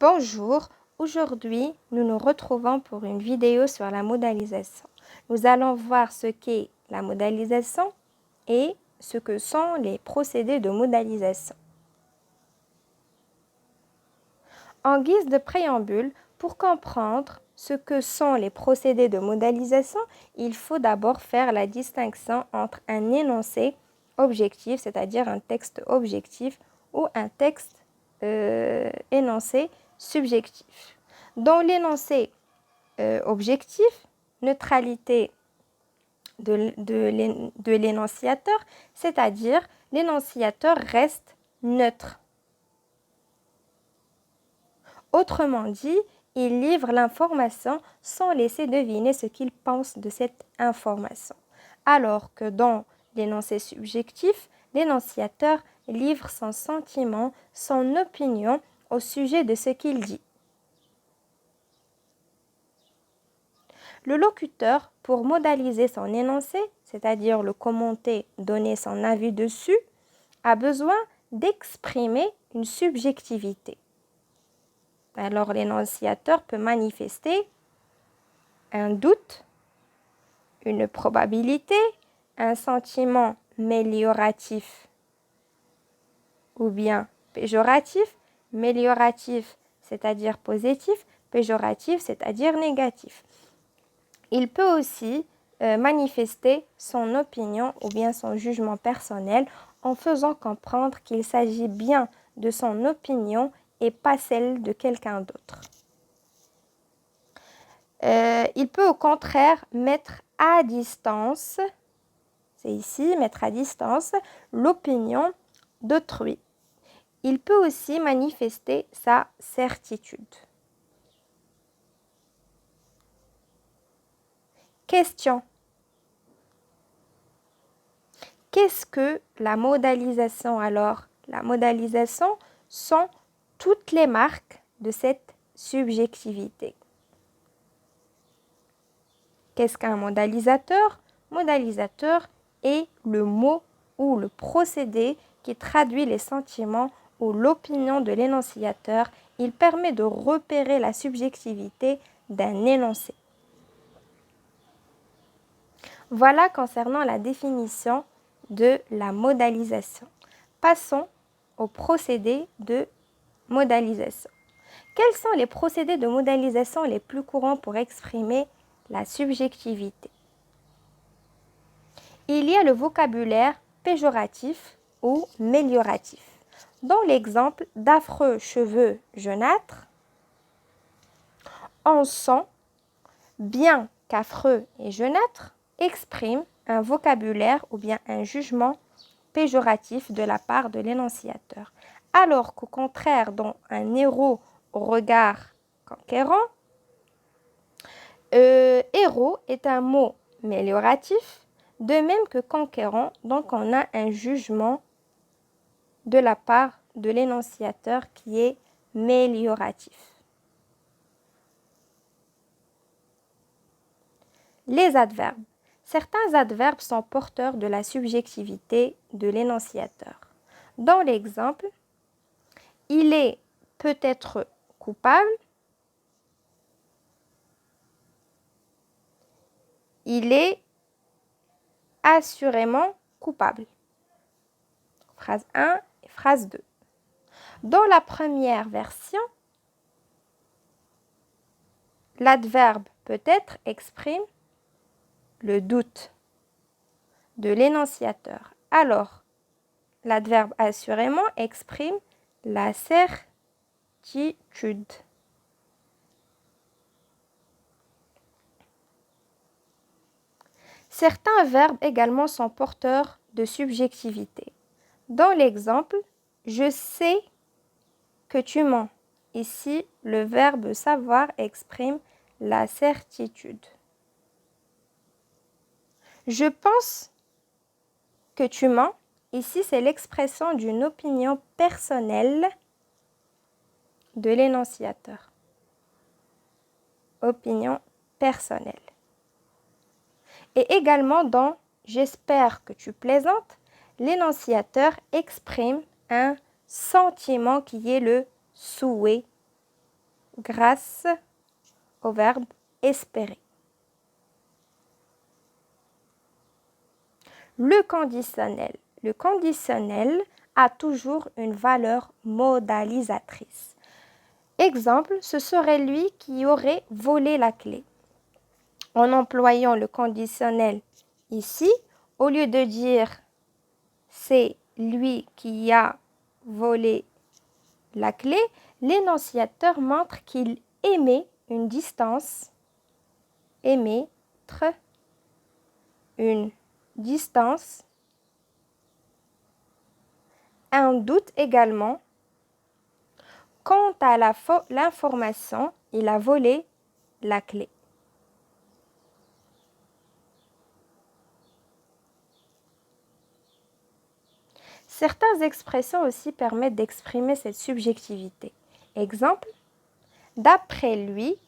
Bonjour, aujourd'hui nous nous retrouvons pour une vidéo sur la modalisation. Nous allons voir ce qu'est la modalisation et ce que sont les procédés de modalisation. En guise de préambule, pour comprendre ce que sont les procédés de modalisation, il faut d'abord faire la distinction entre un énoncé objectif, c'est-à-dire un texte objectif, ou un texte énoncé subjectif. Dans l'énoncé objectif, neutralité de l'énonciateur, c'est-à-dire l'énonciateur reste neutre. Autrement dit, il livre l'information sans laisser deviner ce qu'il pense de cette information. Alors que dans l'énoncé subjectif, l'énonciateur livre son sentiment, son opinion au sujet de ce qu'il dit. Le locuteur, pour modaliser son énoncé, c'est-à-dire le commenter, donner son avis dessus, a besoin d'exprimer une subjectivité. Alors l'énonciateur peut manifester un doute, une probabilité, un sentiment mélioratif ou bien péjoratif. Mélioratif, c'est-à-dire positif, péjoratif, c'est-à-dire négatif. Il peut aussi manifester son opinion ou bien son jugement personnel en faisant comprendre qu'il s'agit bien de son opinion et pas celle de quelqu'un d'autre. Il peut au contraire mettre à distance, c'est ici, mettre à distance l'opinion d'autrui. Il peut aussi manifester sa certitude. Question. Qu'est-ce que la modalisation alors? La modalisation sont toutes les marques de cette subjectivité. Qu'est-ce qu'un modalisateur? Modalisateur est le mot ou le procédé qui traduit les sentiments ou l'opinion de l'énonciateur. Il permet de repérer la subjectivité d'un énoncé. Voilà concernant la définition de la modalisation. Passons aux procédés de modalisation. Quels sont les procédés de modalisation les plus courants pour exprimer la subjectivité? Il y a le vocabulaire péjoratif ou mélioratif. Dans l'exemple d'affreux cheveux jaunâtres, on sent bien qu'affreux et jaunâtre exprime un vocabulaire ou bien un jugement péjoratif de la part de l'énonciateur. Alors qu'au contraire, dans un héros au regard conquérant, héros est un mot mélioratif, de même que conquérant, donc on a un jugement de la part de l'énonciateur qui est mélioratif. Les adverbes. Certains adverbes sont porteurs de la subjectivité de l'énonciateur. Dans l'exemple, il est peut-être coupable, il est assurément coupable. Phrase 1 et phrase 2. Dans la première version, l'adverbe peut-être exprime le doute de l'énonciateur. Alors, l'adverbe assurément exprime la certitude. Certains verbes également sont porteurs de subjectivité. Dans l'exemple, je sais que tu mens. Ici, le verbe savoir exprime la certitude. Je pense que tu mens. Ici, c'est l'expression d'une opinion personnelle de l'énonciateur. Opinion personnelle. Et également dans « j'espère que tu plaisantes », l'énonciateur exprime un sentiment qui est le souhait grâce au verbe espérer. Le conditionnel. Le conditionnel a toujours une valeur modalisatrice. Exemple, ce serait lui qui aurait volé la clé. En employant le conditionnel ici, au lieu de dire c'est lui qui a volé la clé, l'énonciateur montre qu'il émet une distance, émettre une distance, un doute également. Quant à l'information, il a volé la clé. Certaines expressions aussi permettent d'exprimer cette subjectivité. Exemple, d'après lui,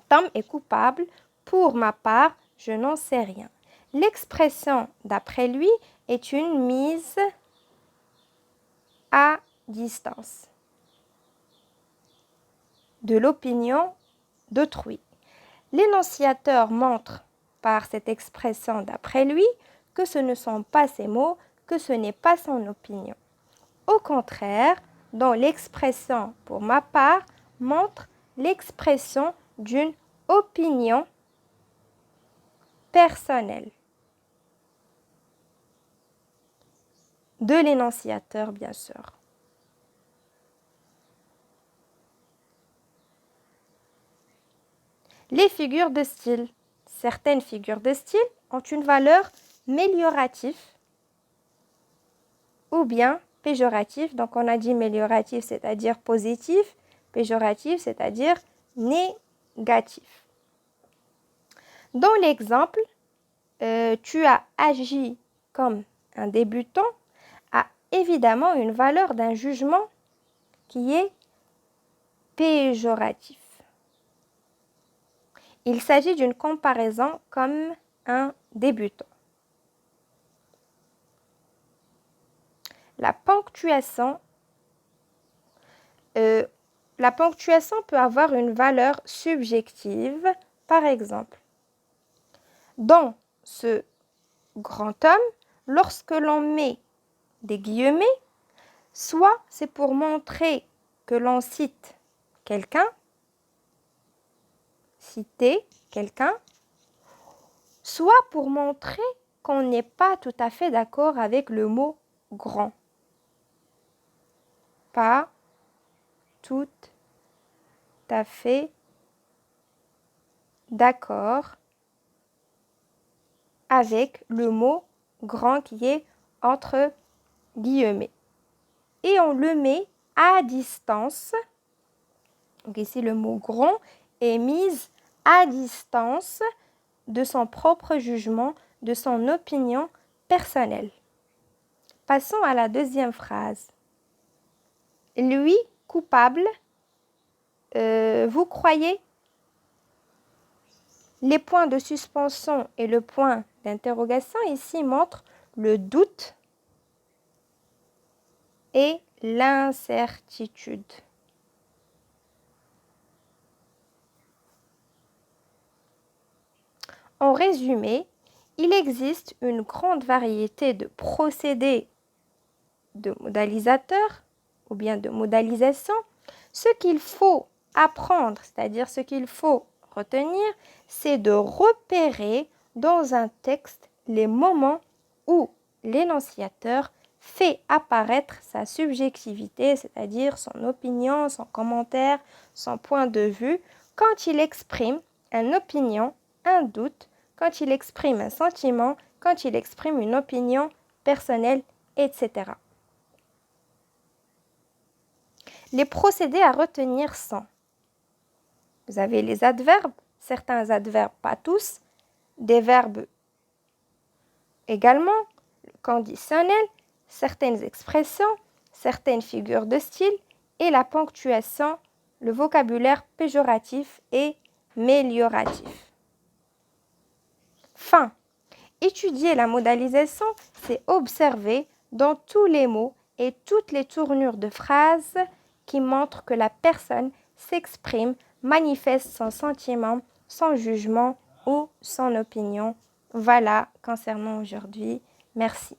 Tom est coupable. Pour ma part, je n'en sais rien. L'expression d'après lui est une mise à distance de l'opinion d'autrui. L'énonciateur montre par cette expression d'après lui que ce ne sont pas ses mots, que ce n'est pas son opinion. Au contraire, dans l'expression pour ma part montre l'expression d'une opinion personnelle de l'énonciateur, bien sûr. Les figures de style. Certaines figures de style ont une valeur méliorative ou bien péjoratif. Donc, on a dit mélioratif, c'est-à-dire positif, péjoratif, c'est-à-dire négatif. Dans l'exemple, tu as agi comme un débutant a évidemment une valeur d'un jugement qui est péjoratif. Il s'agit d'une comparaison comme un débutant. La ponctuation peut avoir une valeur subjective. Par exemple, dans ce grand homme, lorsque l'on met des guillemets, soit c'est pour montrer que l'on cite quelqu'un, citer quelqu'un, soit pour montrer qu'on n'est pas tout à fait d'accord avec le mot grand. Pas tout à fait d'accord avec le mot grand qui est entre guillemets. Et on le met à distance. Donc ici, le mot grand est mis à distance de son propre jugement, de son opinion personnelle. Passons à la deuxième phrase. Lui, coupable, vous croyez? Les points de suspension et le point d'interrogation ici montrent le doute et l'incertitude. En résumé, il existe une grande variété de procédés de modalisateurs ou bien de modalisation. Ce qu'il faut apprendre, c'est-à-dire ce qu'il faut retenir, c'est de repérer dans un texte les moments où l'énonciateur fait apparaître sa subjectivité, c'est-à-dire son opinion, son commentaire, son point de vue, quand il exprime une opinion, un doute, quand il exprime un sentiment, quand il exprime une opinion personnelle, etc. Les procédés à retenir sont: vous avez les adverbes, certains adverbes, pas tous, des verbes également, le conditionnel, certaines expressions, certaines figures de style et la ponctuation, le vocabulaire péjoratif et mélioratif. Fin. Étudier la modalisation, c'est observer dans tous les mots et toutes les tournures de phrases qui montrent que la personne s'exprime, manifeste son sentiment, son jugement ou son opinion. Voilà concernant aujourd'hui. Merci.